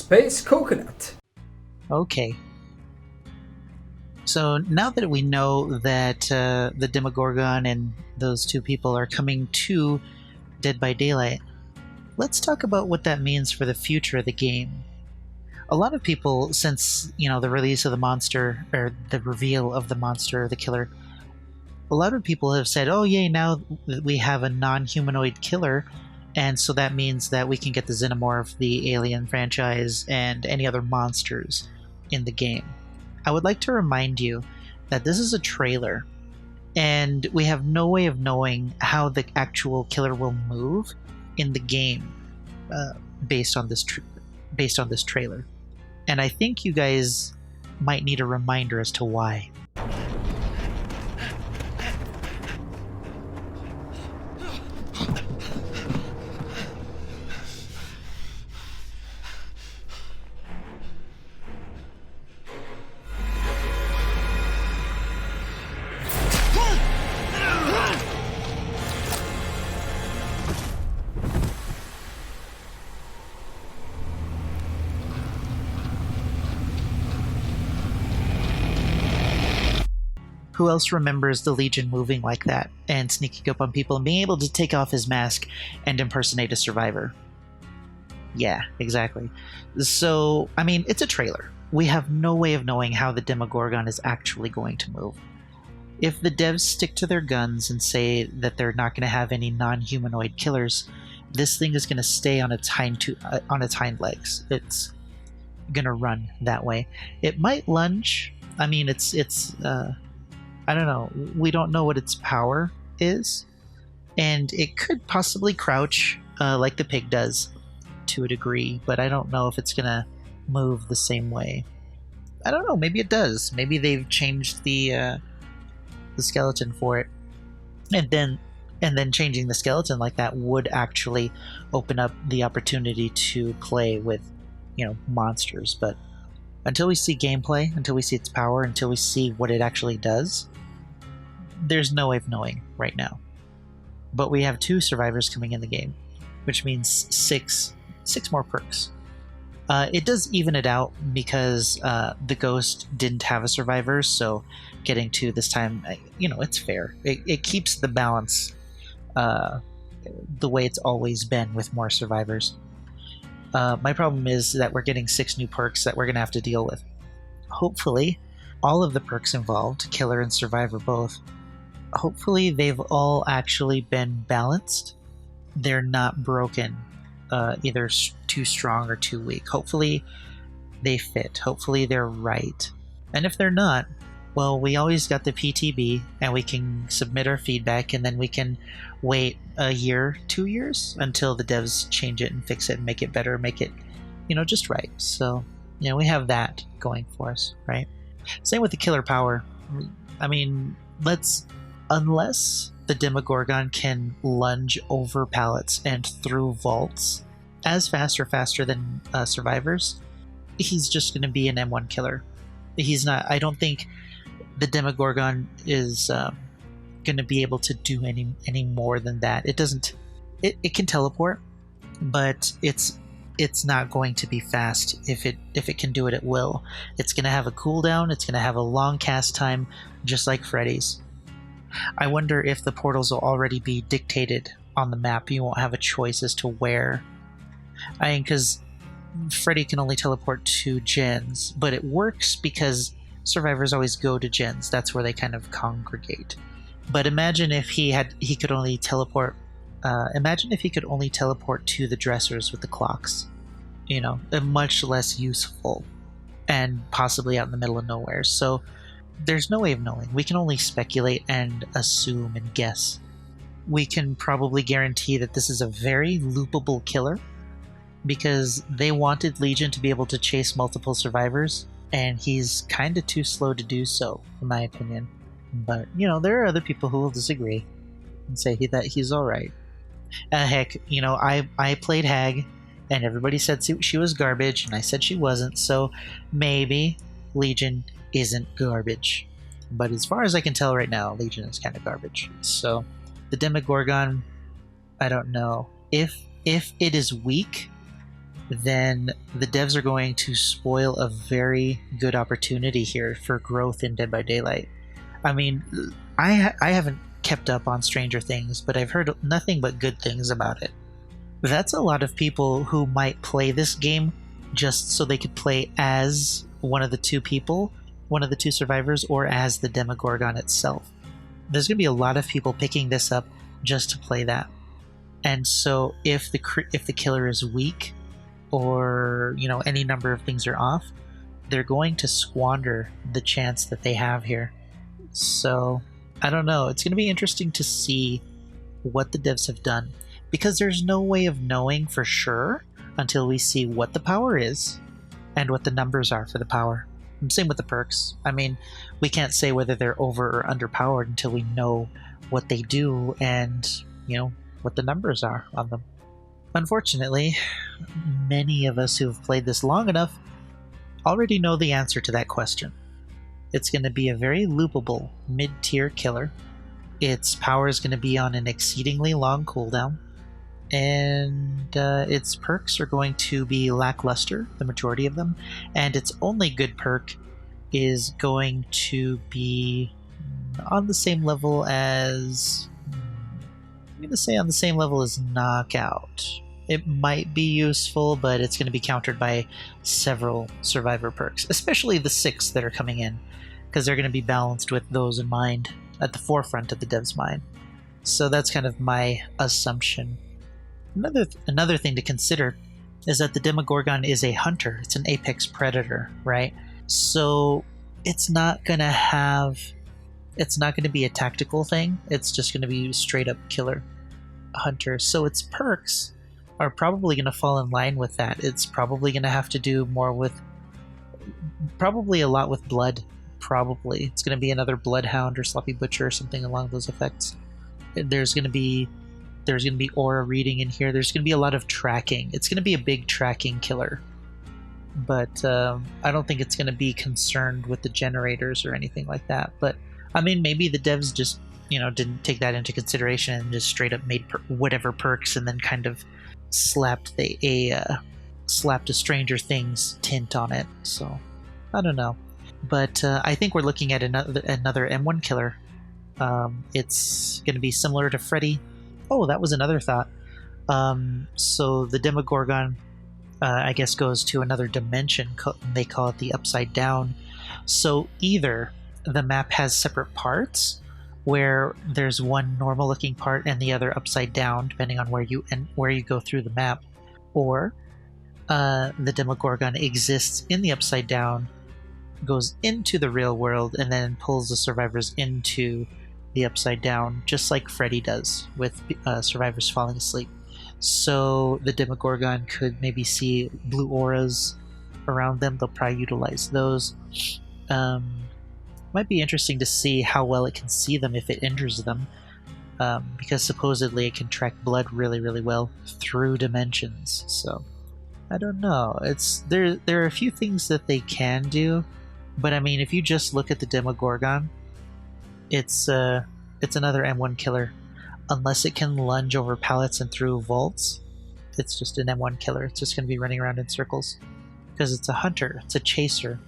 Space Coconut. Okay. So now that we know that the Demogorgon and those two people are coming to Dead by Daylight, let's talk about what that means for the future of the game. A lot of people, since the release of the monster, or the reveal of the monster, the killer, a lot of people have said, oh yay, now that we have a non-humanoid killer, and so that means that we can get the Xenomorph, the Alien franchise, and any other monsters in the game. I would like to remind you that this is a trailer, and we have no way of knowing how the actual killer will move in the game based on this trailer. And I think you guys might need a reminder as to why. Who else remembers the Legion moving like that and sneaking up on people and being able to take off his mask and impersonate a survivor? Yeah, exactly. So, I mean, it's a trailer. We have no way of knowing how the Demogorgon is actually going to move. If the devs stick to their guns and say that they're not going to have any non-humanoid killers, this thing is going to stay on its hind legs. It's going to run that way. It might lunge. I mean, it's I don't know. We don't know what its power is, and it could possibly crouch like the pig does to a degree, but I don't know if it's gonna move the same way. I don't know. Maybe it does. Maybe they've changed the skeleton for it, and then changing the skeleton like that would actually open up the opportunity to play with monsters. But until we see gameplay, until we see its power, until we see what it actually does, there's no way of knowing right now. But we have 2 survivors coming in the game, which means 6 more perks. It does even it out because the Ghost didn't have a survivor, so getting 2 this time, it's fair. It keeps the balance the way it's always been with more survivors. My problem is that we're getting 6 new perks that we're going to have to deal with. Hopefully, all of the perks involved, Killer and Survivor both, hopefully they've all actually been balanced. They're not broken, either too strong or too weak. Hopefully they fit. Hopefully they're right. And if they're not, well, we always got the PTB, and we can submit our feedback, and then we can wait a year, 2 years, until the devs change it and fix it and make it better, make it, just right. So, we have that going for us, right? Same with the killer power. I mean, unless the Demogorgon can lunge over pallets and through vaults as fast or faster than survivors, he's just going to be an M1 killer. He's not. I don't think the Demogorgon is going to be able to do any more than that. It doesn't. It can teleport, but it's not going to be fast. If it can do it, it will. It's going to have a cooldown. It's going to have a long cast time, just like Freddy's. I wonder if the portals will already be dictated on the map. You won't have a choice as to where. I mean, because Freddy can only teleport to gens, but it works because survivors always go to gens. That's where they kind of congregate. But imagine if he could only teleport. Imagine if he could only teleport to the dressers with the clocks. Much less useful, and possibly out in the middle of nowhere. So there's no way of knowing. We can only speculate and assume and guess. We can probably guarantee that this is a very loopable killer, because they wanted Legion to be able to chase multiple survivors, and he's kind of too slow to do so, in my opinion. But, there are other people who will disagree and say that he's alright. Heck, I played Hag, and everybody said she was garbage, and I said she wasn't, so maybe Legion isn't garbage. But as far as I can tell right now, Legion is kind of garbage. So, the Demogorgon, I don't know. If it is weak, then the devs are going to spoil a very good opportunity here for growth in Dead by Daylight. I mean, I haven't kept up on Stranger Things, but I've heard nothing but good things about it. That's a lot of people who might play this game just so they could play as one of the two people, one of the two survivors, or as the Demogorgon itself. There's going to be a lot of people picking this up just to play that. And so if the killer is weak, or any number of things are off, they're going to squander the chance that they have here. So I don't know. It's going to be interesting to see what the devs have done, because there's no way of knowing for sure until we see what the power is and what the numbers are for the power. Same with the perks. I mean, we can't say whether they're over or underpowered until we know what they do and, what the numbers are on them. Unfortunately, many of us who've played this long enough already know the answer to that question. It's going to be a very loopable mid-tier killer. Its power is going to be on an exceedingly long cooldown, and its perks are going to be lackluster, the majority of them, and its only good perk is going to be on the same level as... I'm going to say on the same level as Knockout. It might be useful, but it's going to be countered by several survivor perks, especially the 6 that are coming in, because they're going to be balanced with those in mind, at the forefront of the dev's mind. So that's kind of my assumption. Another thing to consider is that the Demogorgon is a hunter. It's an apex predator, right? So it's not going to be a tactical thing. It's just going to be straight up killer hunter. So its perks are probably going to fall in line with that. It's probably going to have to do more with, probably a lot with blood. Probably it's going to be another bloodhound or sloppy butcher or something along those effects. There's going to be aura reading in here. There's going to be a lot of tracking. It's going to be a big tracking killer, but I don't think it's going to be concerned with the generators or anything like that. But I mean, maybe the devs just didn't take that into consideration and just straight up made whatever perks and then kind of slapped a Stranger Things tint on it. So I don't know. But I think we're looking at another M1 killer. It's going to be similar to Freddy. Oh, that was another thought. So the Demogorgon, I guess, goes to another dimension. They call it the Upside Down. So either the map has separate parts, where there's one normal-looking part and the other upside down, depending on where you go through the map, or the Demogorgon exists in the Upside Down, goes into the real world, and then pulls the survivors into the Upside Down, just like Freddy does with survivors falling asleep. So the Demogorgon could maybe see blue auras around them. They'll probably utilize those. Might be interesting to see how well it can see them if it injures them, because supposedly it can track blood really, really well through dimensions. So I don't know. There are a few things that they can do, but I mean, if you just look at the Demogorgon, it's another M1 killer. Unless it can lunge over pallets and through vaults, it's just an M1 killer. It's just going to be running around in circles because it's a hunter. It's a chaser.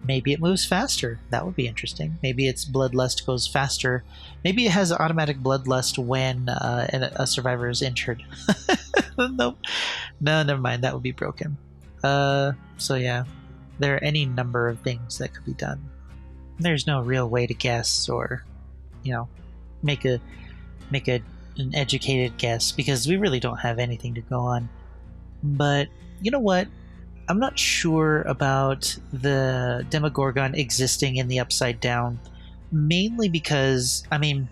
Maybe it moves faster. That would be interesting. Maybe its bloodlust goes faster. Maybe it has automatic bloodlust when a survivor is injured. Nope. No, never mind. That would be broken. So yeah, there are any number of things that could be done. There's no real way to guess or, make an educated guess, because we really don't have anything to go on. But you know what? I'm not sure about the Demogorgon existing in the Upside Down, mainly because, I mean,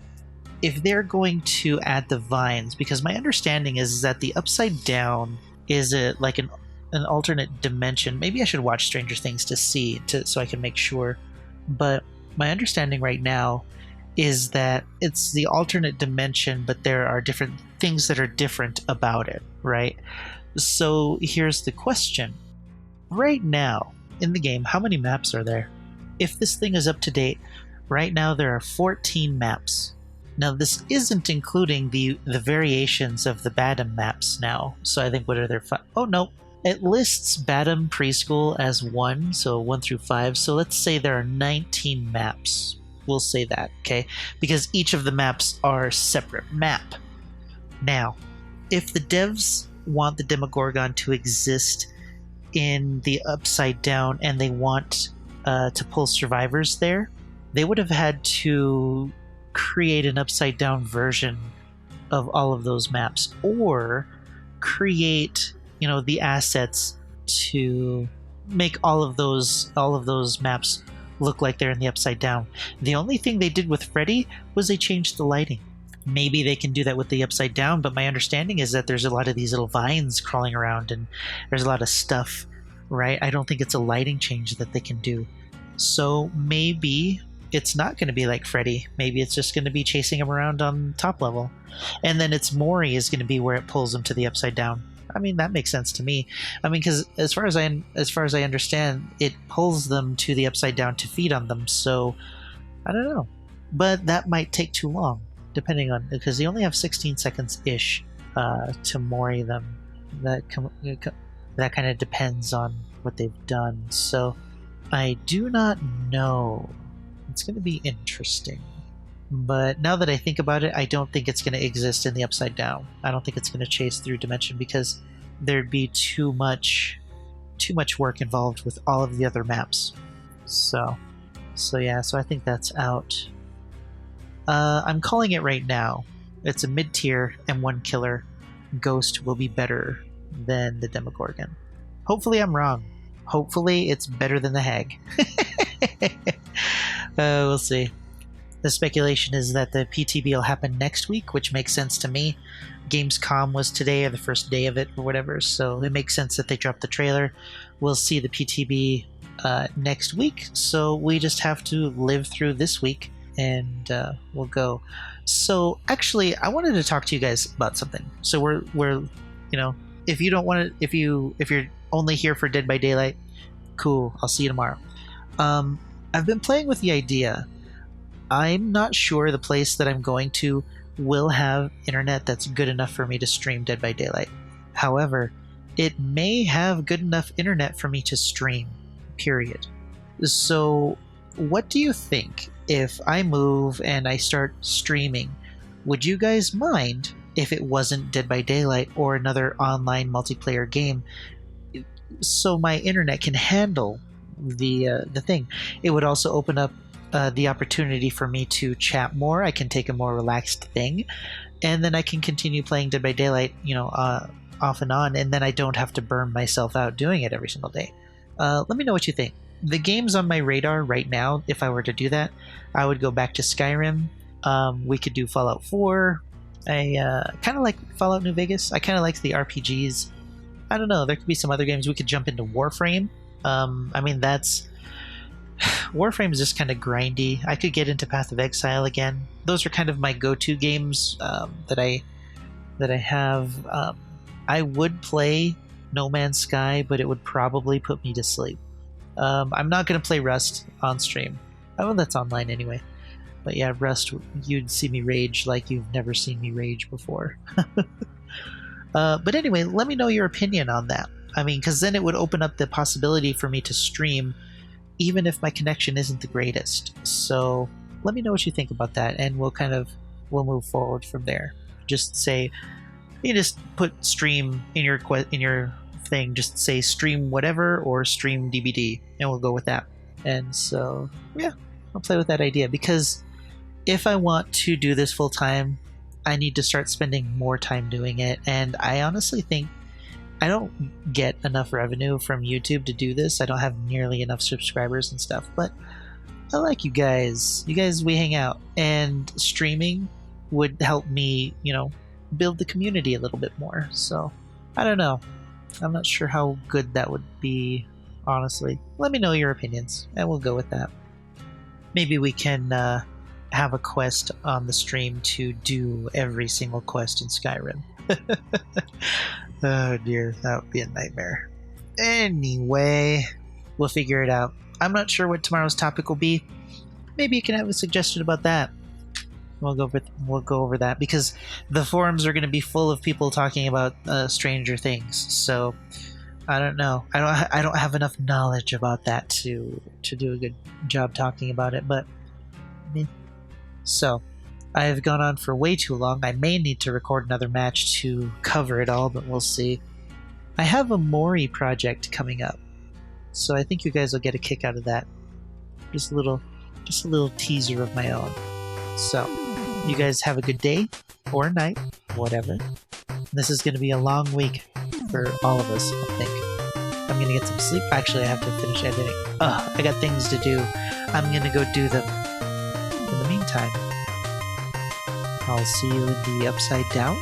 if they're going to add the vines, because my understanding is that the Upside Down is like an alternate dimension. Maybe I should watch Stranger Things to see, so I can make sure. But my understanding right now is that it's the alternate dimension, but there are different things that are different about it, right? So here's the question. Right now, in the game, how many maps are there? If this thing is up to date, right now there are 14 maps. Now this isn't including the variations of the Badham maps now. So I think, what are there? Oh no, It lists Badham Preschool as 1, so 1 through 5. So let's say there are 19 maps. We'll say that, okay? Because each of the maps are separate map. Now, if the devs want the Demogorgon to exist in the Upside Down and they want to pull survivors there, they would have had to create an Upside Down version of all of those maps, or create, the assets to make all of those maps look like they're in the Upside Down. The only thing they did with Freddy was they changed the lighting. Maybe they can do that with the Upside Down, but my understanding is that there's a lot of these little vines crawling around and there's a lot of stuff, right? I don't think it's a lighting change that they can do. So maybe it's not going to be like Freddy. Maybe it's just going to be chasing him around on top level. And then it's Mori is going to be where it pulls him to the Upside Down. I mean, that makes sense to me. I mean, because as far as I understand, it pulls them to the Upside Down to feed on them. So I don't know, but that might take too long, depending on, because they only have 16 seconds ish to Mori them. That kind of depends on what they've done. So I do not know. It's going to be interesting. But now that I think about it, I don't think it's going to exist in the Upside Down. I don't think it's going to chase through Dimension, because there'd be too much work involved with all of the other maps. So yeah, so I think that's out. I'm calling it right now. It's a mid-tier M1 killer. Ghost will be better than the Demogorgon. Hopefully I'm wrong. Hopefully it's better than the Hag. We'll see. The speculation is that the PTB will happen next week, which makes sense to me. Gamescom was today, or the first day of it, or whatever, so it makes sense that they dropped the trailer. We'll see the PTB next week, so we just have to live through this week, and we'll go. So actually, I wanted to talk to you guys about something. So we're if you don't want to, if you're only here for Dead by Daylight, cool. I'll see you tomorrow. I've been playing with the idea. I'm not sure the place that I'm going to will have internet that's good enough for me to stream Dead by Daylight. However, it may have good enough internet for me to stream, period. So what do you think if I move and I start streaming? Would you guys mind if it wasn't Dead by Daylight or another online multiplayer game, so my internet can handle the thing? It would also open up the opportunity for me to chat more. I can take a more relaxed thing, and then I can continue playing Dead by Daylight, off and on, and then I don't have to burn myself out doing it every single day. Let me know what you think. The games on my radar right now, if I were to do that, I would go back to Skyrim. We could do Fallout 4. I kind of like Fallout New Vegas. I kind of like the RPGs. I don't know, there could be some other games. We could jump into Warframe. Warframe is just kind of grindy. I could get into Path of Exile again. Those are kind of my go-to games that I have. I would play No Man's Sky, but it would probably put me to sleep. I'm not going to play Rust on stream. Oh, that's online anyway. But yeah, Rust, you'd see me rage like you've never seen me rage before. But anyway, let me know your opinion on that. I mean, because then it would open up the possibility for me to stream even if my connection isn't the greatest. So let me know what you think about that, and we'll move forward from there. Just say, you just put stream in your thing, just say stream whatever or stream DBD, and we'll go with that. And so yeah, I'll play with that idea, because if I want to do this full time, I need to start spending more time doing it. And I honestly think I don't get enough revenue from YouTube to do this. I don't have nearly enough subscribers and stuff, but I like you guys. We hang out, and streaming would help me, build the community a little bit more. So I don't know. I'm not sure how good that would be, honestly. Let me know your opinions, and we'll go with that. Maybe we can have a quest on the stream to do every single quest in Skyrim. Oh dear, that would be a nightmare. Anyway, we'll figure it out. I'm not sure what tomorrow's topic will be. Maybe you can have a suggestion about that. We'll go over that, because the forums are going to be full of people talking about Stranger Things. So I don't know. I don't have enough knowledge about that to do a good job talking about it, but meh. So, I have gone on for way too long. I may need to record another match to cover it all, but we'll see. I have a Mori project coming up, so I think you guys will get a kick out of that. Just a little teaser of my own. So, you guys have a good day or night, whatever. This is going to be a long week for all of us, I think. I'm going to get some sleep. Actually, I have to finish editing. I got things to do. I'm going to go do them. In the meantime, I'll see you in the Upside Down.